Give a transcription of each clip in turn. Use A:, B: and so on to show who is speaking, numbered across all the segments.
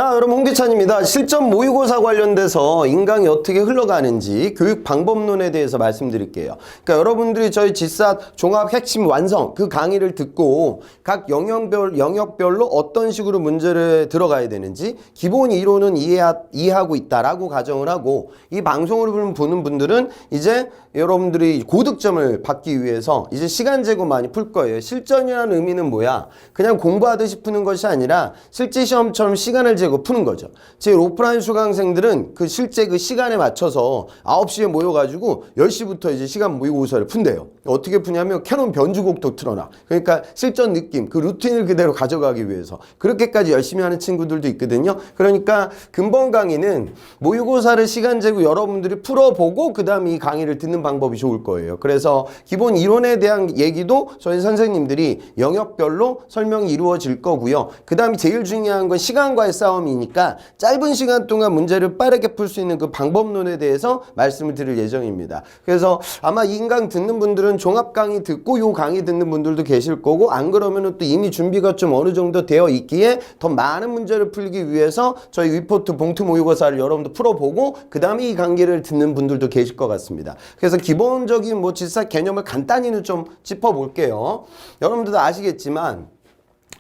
A: 자, 여러분 홍기찬입니다. 실전 모의고사 관련돼서 인강이 어떻게 흘러가는지 교육 방법론에 대해서 말씀드릴게요. 그러니까 여러분들이 저희 지스앗 종합 핵심 완성 그 강의를 듣고 각 영역별로 어떤 식으로 문제를 들어가야 되는지 기본 이론은 이해하고 있다라고 가정을 하고 이 방송을 보는 분들은 이제 여러분들이 고득점을 받기 위해서 이제 시간 제고 많이 풀 거예요. 실전이라는 의미는 뭐야? 그냥 공부하듯이 푸는 것이 아니라 실제 시험처럼 시간을 재고 푸는 거죠. 제 오프라인 수강생들은 그 실제 그 시간에 맞춰서 9시에 모여가지고 10시부터 이제 시간 모의고사를 푼대요. 어떻게 푸냐면 캐논 변주곡도 틀어놔. 그러니까 실전 느낌, 그 루틴을 그대로 가져가기 위해서 그렇게까지 열심히 하는 친구들도 있거든요. 그러니까 근본 강의는 모의고사를 시간 재고 여러분들이 풀어보고 그 다음에 이 강의를 듣는 방법이 좋을 거예요. 그래서 기본 이론에 대한 얘기도 저희 선생님들이 영역별로 설명이 이루어질 거고요. 그 다음에 제일 중요한 건 시간과의 싸움이니까 짧은 시간 동안 문제를 빠르게 풀 수 있는 그 방법론에 대해서 말씀을 드릴 예정입니다. 그래서 아마 이 인강 듣는 분들은 종합 강의 듣고 요 강의 듣는 분들도 계실 거고, 안 그러면은 또 이미 준비가 좀 어느 정도 되어 있기에 더 많은 문제를 풀기 위해서 저희 위포트 봉투 모의고사를 여러분도 풀어보고 그 다음에 이 강의를 듣는 분들도 계실 것 같습니다. 그래서 기본적인 뭐 지스앗 개념을 간단히는 좀 짚어볼게요. 여러분들도 아시겠지만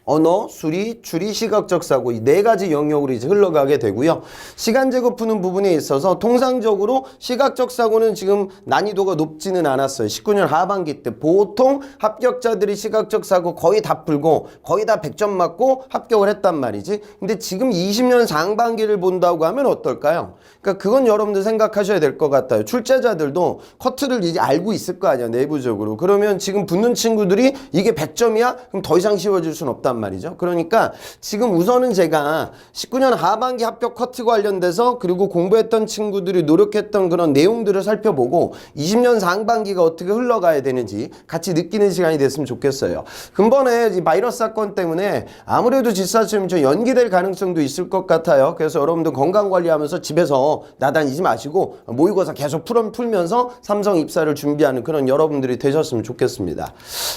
A: 언어, 수리, 추리, 시각적 사고 이 네 가지 영역으로 이제 흘러가게 되고요. 시간 제거 푸는 부분에 있어서 통상적으로 시각적 사고는 지금 난이도가 높지는 않았어요. 19년 하반기 때 보통 합격자들이 시각적 사고 거의 다 풀고 거의 다 100점 맞고 합격을 했단 말이지. 근데 지금 20년 상반기를 본다고 하면 어떨까요? 그러니까 그건 여러분들 생각하셔야 될 것 같아요. 출제자들도 커트를 이제 알고 있을 거 아니야, 내부적으로. 그러면 지금 붙는 친구들이 이게 100점이야? 그럼 더 이상 쉬워질 수는 없단 말이죠. 그러니까 지금 우선은 제가 19년 하반기 합격 커트 관련돼서 그리고 공부했던 친구들이 노력했던 그런 내용들을 살펴보고 20년 상반기가 어떻게 흘러가야 되는지 같이 느끼는 시간이 됐으면 좋겠어요. 근본에 이 바이러스 사건 때문에 아무래도 지스앗 시험이 좀 연기될 가능성도 있을 것 같아요. 그래서 여러분들 건강관리하면서 집에서 나다니지 마시고 모의고사 계속 풀면서 삼성 입사를 준비하는 그런 여러분들이 되셨으면 좋겠습니다.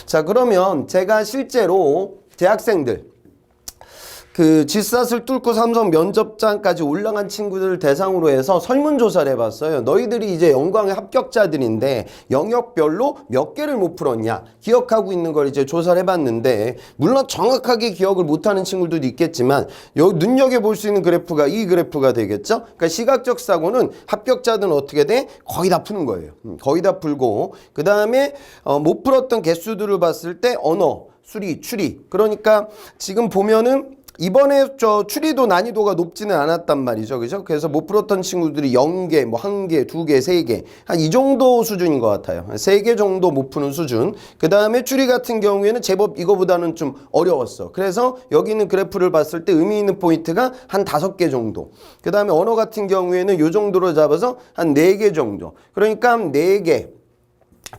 A: 자, 그러면 제가 실제로 대학생들 그 지스앗을 뚫고 삼성 면접장까지 올라간 친구들을 대상으로 해서 설문조사를 해봤어요. 너희들이 이제 연광의 합격자들인데 영역별로 몇 개를 못 풀었냐 기억하고 있는 걸 이제 조사를 해봤는데, 물론 정확하게 기억을 못하는 친구들도 있겠지만 여기 눈여겨볼 수 있는 그래프가 이 그래프가 되겠죠. 그러니까 시각적 사고는 합격자들은 어떻게 돼? 거의 다 푸는 거예요. 거의 다 풀고 그 다음에 못 풀었던 개수들을 봤을 때 언어, 수리, 추리. 그러니까 지금 보면은 이번에 저 추리도 난이도가 높지는 않았단 말이죠. 그죠? 그래서 못 풀었던 친구들이 0개, 뭐 1개, 2개, 3개. 한 이 정도 수준인 것 같아요. 3개 정도 못 푸는 수준. 그 다음에 추리 같은 경우에는 제법 이거보다는 좀 어려웠어. 그래서 여기 있는 그래프를 봤을 때 의미 있는 포인트가 한 5개 정도. 그 다음에 언어 같은 경우에는 요 정도로 잡아서 한 4개 정도. 그러니까 4개,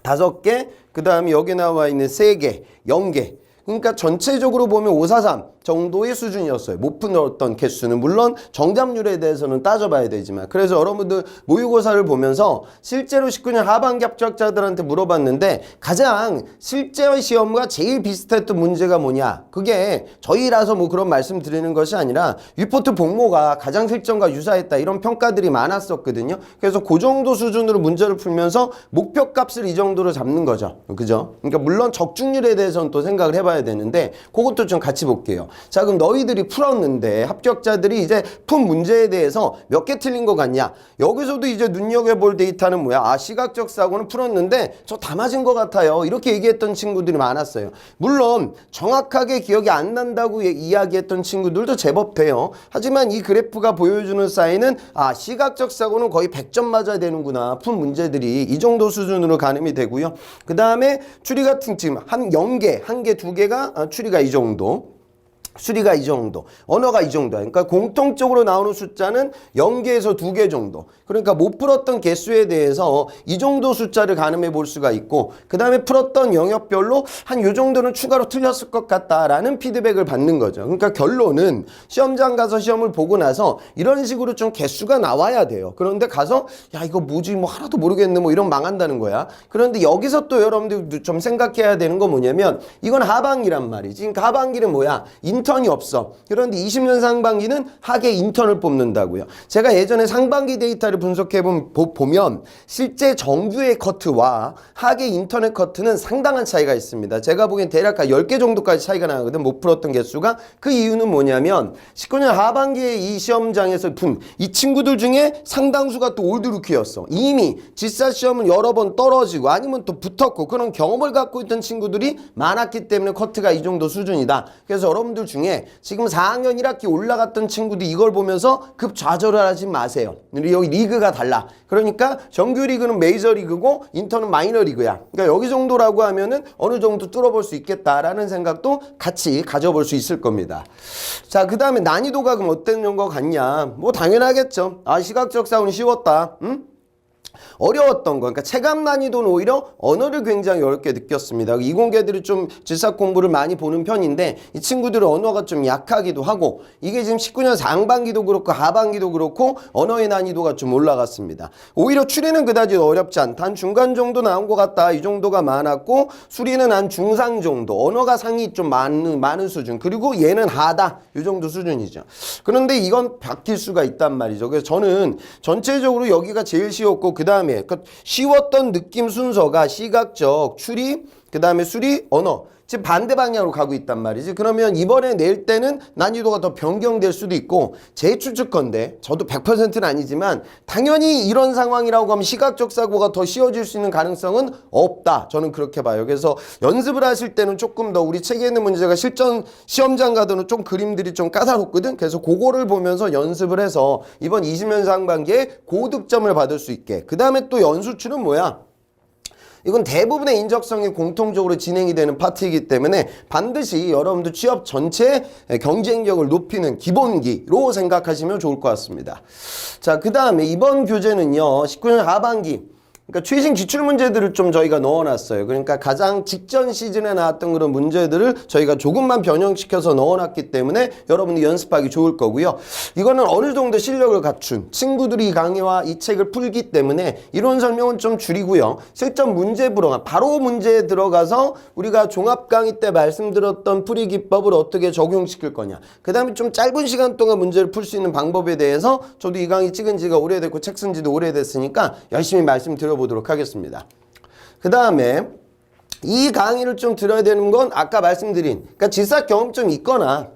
A: 5개, 그 다음에 여기 나와 있는 3개, 0개. 그러니까 전체적으로 보면 543 정도의 수준이었어요. 못 풀었던 개수는. 물론 정답률에 대해서는 따져봐야 되지만. 그래서 여러분들 모의고사를 보면서 실제로 19년 하반기 합격자들한테 물어봤는데 가장 실제 시험과 제일 비슷했던 문제가 뭐냐. 그게 저희라서 뭐 그런 말씀 드리는 것이 아니라 위포트 복모가 가장 실전과 유사했다 이런 평가들이 많았었거든요. 그래서 그 정도 수준으로 문제를 풀면서 목표값을 이 정도로 잡는 거죠. 그죠? 그러니까 물론 적중률에 대해서는 또 생각을 해봐야 되는데 그것도 좀 같이 볼게요. 자, 그럼 너희들이 풀었는데 합격자들이 이제 푼 문제에 대해서 몇 개 틀린 것 같냐? 여기서도 이제 눈여겨볼 데이터는 뭐야? 아, 시각적 사고는 풀었는데 저 다 맞은 것 같아요. 이렇게 얘기했던 친구들이 많았어요. 물론 정확하게 기억이 안 난다고 이야기했던 친구들도 제법 돼요. 하지만 이 그래프가 보여주는 사인은 아, 시각적 사고는 거의 100점 맞아야 되는구나. 푼 문제들이 이 정도 수준으로 가늠이 되고요. 그 다음에 추리 같은 지금 한 0개, 1개, 2개가 추리가 이 정도. 수리가 이 정도, 언어가 이 정도야. 그러니까 공통적으로 나오는 숫자는 0개에서 2개 정도. 그러니까 못 풀었던 개수에 대해서 이 정도 숫자를 가늠해 볼 수가 있고, 그 다음에 풀었던 영역별로 한 요 정도는 추가로 틀렸을 것 같다라는 피드백을 받는 거죠. 그러니까 결론은 시험장 가서 시험을 보고 나서 이런 식으로 좀 개수가 나와야 돼요. 그런데 가서 야, 이거 뭐지, 뭐 하나도 모르겠네, 뭐 이런 망한다는 거야. 그런데 여기서 또 여러분들 좀 생각해야 되는 건 뭐냐면 이건 하반기란 말이지. 그러니까 하반기는 뭐야? 인턴이 없어. 그런데 20년 상반기는 학예 인턴을 뽑는다고요. 제가 예전에 상반기 데이터를 분석해 보면 실제 정규의 커트와 학예 인턴의 커트는 상당한 차이가 있습니다. 제가 보기엔 대략 한 10개 정도까지 차이가 나거든. 못 풀었던 개수가. 그 이유는 뭐냐면 19년 하반기에 이 시험장에서 푼 이 친구들 중에 상당수가 또 올드루키였어. 이미 지사 시험은 여러 번 떨어지고 아니면 또 붙었고 그런 경험을 갖고 있던 친구들이 많았기 때문에 커트가 이 정도 수준이다. 그래서 여러분들 중에 지금 4학년 1학기 올라갔던 친구들이 이걸 보면서 급 좌절을 하지 마세요. 여기 리그가 달라. 그러니까 정규 리그는 메이저 리그고 인턴은 마이너 리그야. 그러니까 여기 정도라고 하면은 어느 정도 뚫어볼 수 있겠다라는 생각도 같이 가져볼 수 있을 겁니다. 자, 그 다음에 난이도가 그럼 어떤 거 같냐? 뭐 당연하겠죠. 아, 시각적 사고는 쉬웠다. 응? 어려웠던 거, 그러니까 체감 난이도는 오히려 언어를 굉장히 어렵게 느꼈습니다. 이공계들이 좀 질사 공부를 많이 보는 편인데 이 친구들은 언어가 좀 약하기도 하고 이게 지금 19년 상반기도 그렇고 하반기도 그렇고 언어의 난이도가 좀 올라갔습니다. 오히려 추리는 그다지 어렵지 않다. 한 중간 정도 나온 것 같다. 이 정도가 많았고 수리는 한 중상 정도, 언어가 상이 좀 많은 수준, 그리고 얘는 하다. 이 정도 수준이죠. 그런데 이건 바뀔 수가 있단 말이죠. 그래서 저는 전체적으로 여기가 제일 쉬웠고 그 다음에 쉬웠던 느낌 순서가 시각적, 추리, 그 다음에 수리, 언어. 지금 반대 방향으로 가고 있단 말이지. 그러면 이번에 낼 때는 난이도가 더 변경될 수도 있고 제 추측컨대, 저도 100%는 아니지만 당연히 이런 상황이라고 하면 시각적 사고가 더 쉬워질 수 있는 가능성은 없다. 저는 그렇게 봐요. 그래서 연습을 하실 때는 조금 더 우리 책에 있는 문제가 실전 시험장 가서는 좀 그림들이 좀 까다롭거든. 그래서 그거를 보면서 연습을 해서 이번 20년 상반기에 고득점을 받을 수 있게. 그 다음에 또 연수출은 뭐야? 이건 대부분의 인적성이 공통적으로 진행이 되는 파트이기 때문에 반드시 여러분들 취업 전체의 경쟁력을 높이는 기본기로 생각하시면 좋을 것 같습니다. 자, 그 다음에 이번 교재는요, 19년 하반기, 그러니까 최신 기출 문제들을 좀 저희가 넣어놨어요. 그러니까 가장 직전 시즌에 나왔던 그런 문제들을 저희가 조금만 변형시켜서 넣어놨기 때문에 여러분이 연습하기 좋을 거고요. 이거는 어느 정도 실력을 갖춘 친구들이 이 강의와 이 책을 풀기 때문에 이론 설명은 좀 줄이고요. 실전 문제 불어가 바로 문제에 들어가서 우리가 종합 강의 때 말씀드렸던 풀이 기법을 어떻게 적용시킬 거냐. 그 다음에 좀 짧은 시간 동안 문제를 풀 수 있는 방법에 대해서 저도 이 강의 찍은 지가 오래됐고 책 쓴 지도 오래됐으니까 열심히 말씀드려보도록 하겠습니다. 그 다음에 이 강의를 좀 들어야 되는 건 아까 말씀드린, 그러니까 질사 경험점이 있거나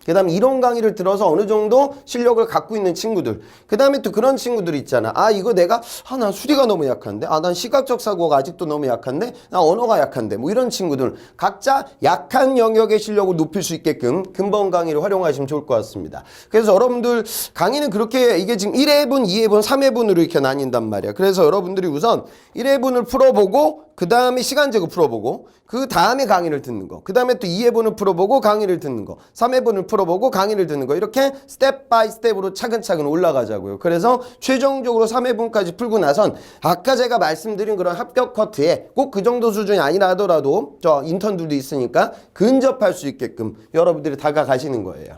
A: 그 다음에 이론 강의를 들어서 어느 정도 실력을 갖고 있는 친구들, 그 다음에 또 그런 친구들 있잖아. 아, 이거 내가 난 수리가 너무 약한데, 아, 난 시각적 사고가 아직도 너무 약한데, 나 언어가 약한데, 뭐 이런 친구들 각자 약한 영역의 실력을 높일 수 있게끔 근본 강의를 활용하시면 좋을 것 같습니다. 그래서 여러분들 강의는 그렇게 이게 지금 1회분, 2회분, 3회분으로 이렇게 나뉜단 말이야. 그래서 여러분들이 우선 1회분을 풀어보고 그 다음에 시간 제거 풀어보고 그 다음에 강의를 듣는 거, 그 다음에 또 2회분을 풀어보고 강의를 듣는 거, 3회분을 풀어보고 강의를 듣는 거, 이렇게 스텝 바이 스텝으로 차근차근 올라가자고요. 그래서 최종적으로 3회분까지 풀고 나선 아까 제가 말씀드린 그런 합격 커트에 꼭 그 정도 수준이 아니라 하더라도 저 인턴들도 있으니까 근접할 수 있게끔 여러분들이 다가가시는 거예요.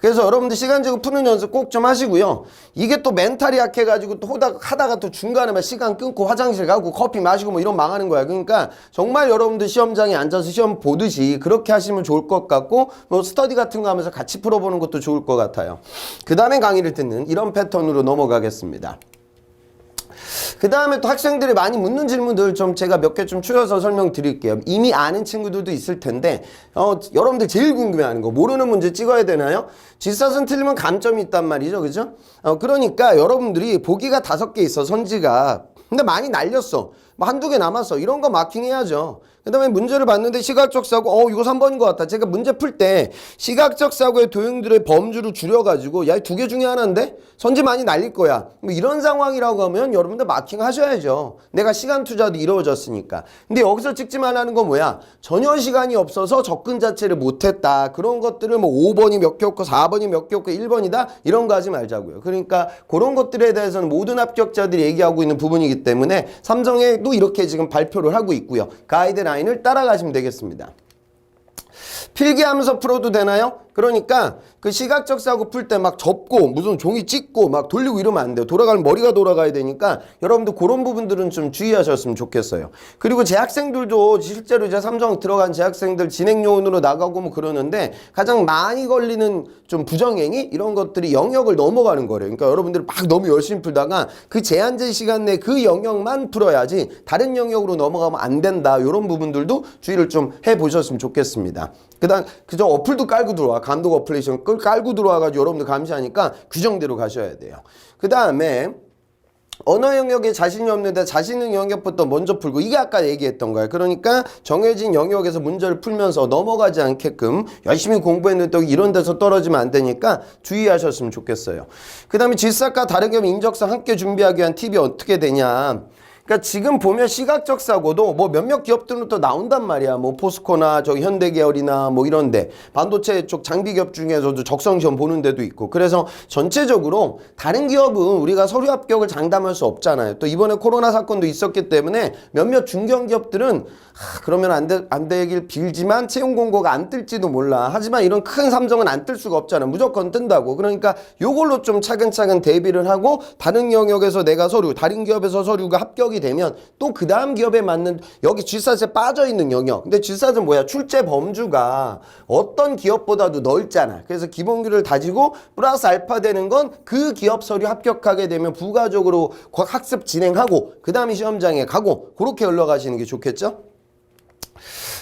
A: 그래서 여러분들 시간 제고 푸는 연습 꼭 좀 하시고요. 이게 또 멘탈이 약해가지고 또 하다가 또 중간에 막 시간 끊고 화장실 가고 커피 마시고 뭐 이런 망하는 거야. 그러니까 정말 여러분들 시험장에 앉아서 시험 보듯이 그렇게 하시면 좋을 것 같고, 뭐 스터디 같은 거 하면서 같이 풀어보는 것도 좋을 것 같아요. 그 다음에 강의를 듣는 이런 패턴으로 넘어가겠습니다. 그 다음에 또 학생들이 많이 묻는 질문들 좀 제가 몇 개 좀 추려서 설명드릴게요. 이미 아는 친구들도 있을 텐데 여러분들 제일 궁금해하는 거, 모르는 문제 찍어야 되나요? 질사선 틀리면 감점이 있단 말이죠, 그죠? 그러니까 여러분들이 보기가 5개 있어, 선지가. 근데 많이 날렸어, 뭐 한두 개 남았어, 이런 거 마킹해야죠. 그 다음에 문제를 봤는데 시각적 사고, 이거 3번인 것 같다. 제가 문제 풀 때 시각적 사고의 도형들의 범주를 줄여가지고, 야, 2개 중에 하나인데? 선지 많이 날릴 거야. 뭐 이런 상황이라고 하면 여러분들 마킹 하셔야죠. 내가 시간 투자도 이루어졌으니까. 근데 여기서 찍지 말라는 건 뭐야? 전혀 시간이 없어서 접근 자체를 못했다. 그런 것들을 뭐 5번이 몇 개 없고 4번이 몇 개 없고 1번이다. 이런 거 하지 말자고요. 그러니까 그런 것들에 대해서는 모든 합격자들이 얘기하고 있는 부분이기 때문에 삼성에도 이렇게 지금 발표를 하고 있고요. 가이드라인을 따라가시면 되겠습니다. 필기하면서 풀어도 되나요? 그러니까 그 시각적 사고 풀 때 막 접고 무슨 종이 찍고 막 돌리고 이러면 안 돼요. 돌아가면 머리가 돌아가야 되니까 여러분들 그런 부분들은 좀 주의하셨으면 좋겠어요. 그리고 재학생들도 실제로 이제 삼성 들어간 재학생들 진행요원으로 나가고 뭐 그러는데 가장 많이 걸리는 좀 부정행위 이런 것들이 영역을 넘어가는 거래요. 그러니까 여러분들이 막 너무 열심히 풀다가 그 제한된 시간 내에 그 영역만 풀어야지 다른 영역으로 넘어가면 안 된다. 이런 부분들도 주의를 좀 해보셨으면 좋겠습니다. 그다음 그저 어플도 깔고 들어와. 감독 어플리케이션 깔고 들어와가지고 여러분들 감시하니까 규정대로 가셔야 돼요. 그 다음에 언어 영역에 자신이 없는데 자신 있는 영역부터 먼저 풀고 이게 아까 얘기했던 거예요. 그러니까 정해진 영역에서 문제를 풀면서 넘어가지 않게끔 열심히 공부했는데 또 이런 데서 떨어지면 안 되니까 주의하셨으면 좋겠어요. 그 다음에 질사과 다른 겸 인적성 함께 준비하기 위한 팁이 어떻게 되냐. 그러니까 지금 보면 시각적 사고도 뭐 몇몇 기업들은 또 나온단 말이야. 뭐 포스코나 저기 현대계열이나 뭐 이런데 반도체 쪽 장비 기업 중에서도 적성 시험 보는 데도 있고. 그래서 전체적으로 다른 기업은 우리가 서류 합격을 장담할 수 없잖아요. 또 이번에 코로나 사건도 있었기 때문에 몇몇 중견 기업들은 그러면 안 되길 빌지만 채용 공고가 안 뜰지도 몰라. 하지만 이런 큰 삼성은 안 뜰 수가 없잖아. 무조건 뜬다고. 그러니까 요걸로 좀 차근차근 대비를 하고 다른 영역에서 내가 다른 기업에서 서류가 합격이 되면 또 그 다음 기업에 맞는 여기 G사에 빠져있는 영역. 근데 G사는 뭐야? 출제 범주가 어떤 기업보다도 넓잖아. 그래서 기본기를 다지고 플러스 알파 되는 건 그 기업 서류 합격하게 되면 부가적으로 학습 진행하고 그 다음에 시험장에 가고 그렇게 흘러가시는 게 좋겠죠?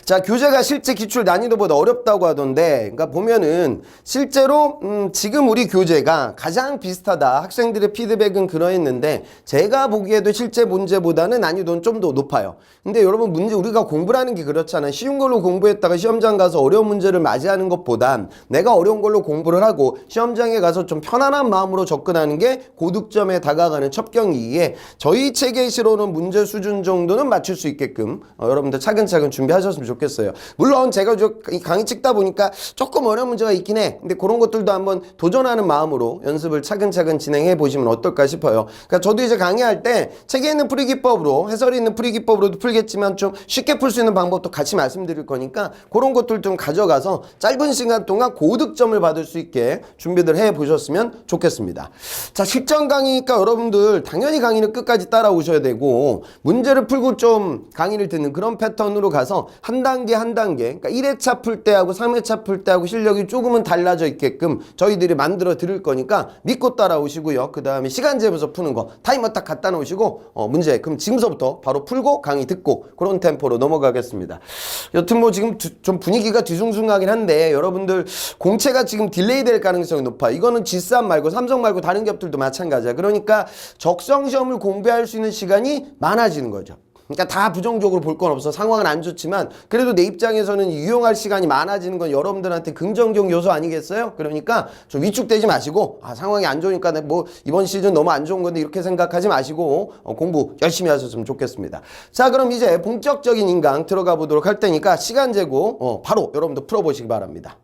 A: 자, 교재가 실제 기출 난이도보다 어렵다고 하던데, 그러니까 보면은 실제로 지금 우리 교재가 가장 비슷하다. 학생들의 피드백은 그러했는데 제가 보기에도 실제 문제보다는 난이도는 좀 더 높아요. 근데 여러분 문제 우리가 공부라는 게 그렇잖아요. 쉬운 걸로 공부했다가 시험장 가서 어려운 문제를 맞이하는 것보단 내가 어려운 걸로 공부를 하고 시험장에 가서 좀 편안한 마음으로 접근하는 게 고득점에 다가가는 첩경이기에 저희 체계시로는 문제 수준 정도는 맞출 수 있게끔 여러분들 차근차근 준비하셨으면 좋겠어요. 물론 제가 이 강의 찍다 보니까 조금 어려운 문제가 있긴 해. 근데 그런 것들도 한번 도전하는 마음으로 연습을 차근차근 진행해 보시면 어떨까 싶어요. 그러니까 저도 이제 강의할 때 책에 있는 풀이기법으로 해설이 있는 풀이기법으로도 풀겠지만 좀 쉽게 풀 수 있는 방법도 같이 말씀드릴 거니까 그런 것들 좀 가져가서 짧은 시간 동안 고득점을 받을 수 있게 준비들 해 보셨으면 좋겠습니다. 자, 실전 강의니까 여러분들 당연히 강의는 끝까지 따라오셔야 되고 문제를 풀고 좀 강의를 듣는 그런 패턴으로 가서 한 단계 한 단계, 그러니까 1회차 풀 때하고 3회차 풀 때하고 실력이 조금은 달라져 있게끔 저희들이 만들어 드릴 거니까 믿고 따라오시고요. 그 다음에 시간 재면서 푸는 거 타이머 딱 갖다 놓으시고 문제 그럼 지금서부터 바로 풀고 강의 듣고 그런 템포로 넘어가겠습니다. 여튼 뭐 지금 좀 분위기가 뒤숭숭하긴 한데 여러분들 공채가 지금 딜레이 될 가능성이 높아. 이거는 G삼 말고 삼성 말고 다른 기업들도 마찬가지야. 그러니까 적성 시험을 공부할 수 있는 시간이 많아지는 거죠. 그러니까 다 부정적으로 볼 건 없어. 상황은 안 좋지만 그래도 내 입장에서는 유용할 시간이 많아지는 건 여러분들한테 긍정적 요소 아니겠어요? 그러니까 좀 위축되지 마시고 상황이 안 좋으니까 뭐 이번 시즌 너무 안 좋은 건데 이렇게 생각하지 마시고 공부 열심히 하셨으면 좋겠습니다. 자, 그럼 이제 본격적인 인강 들어가 보도록 할 테니까 시간 재고 바로 여러분들 풀어보시기 바랍니다.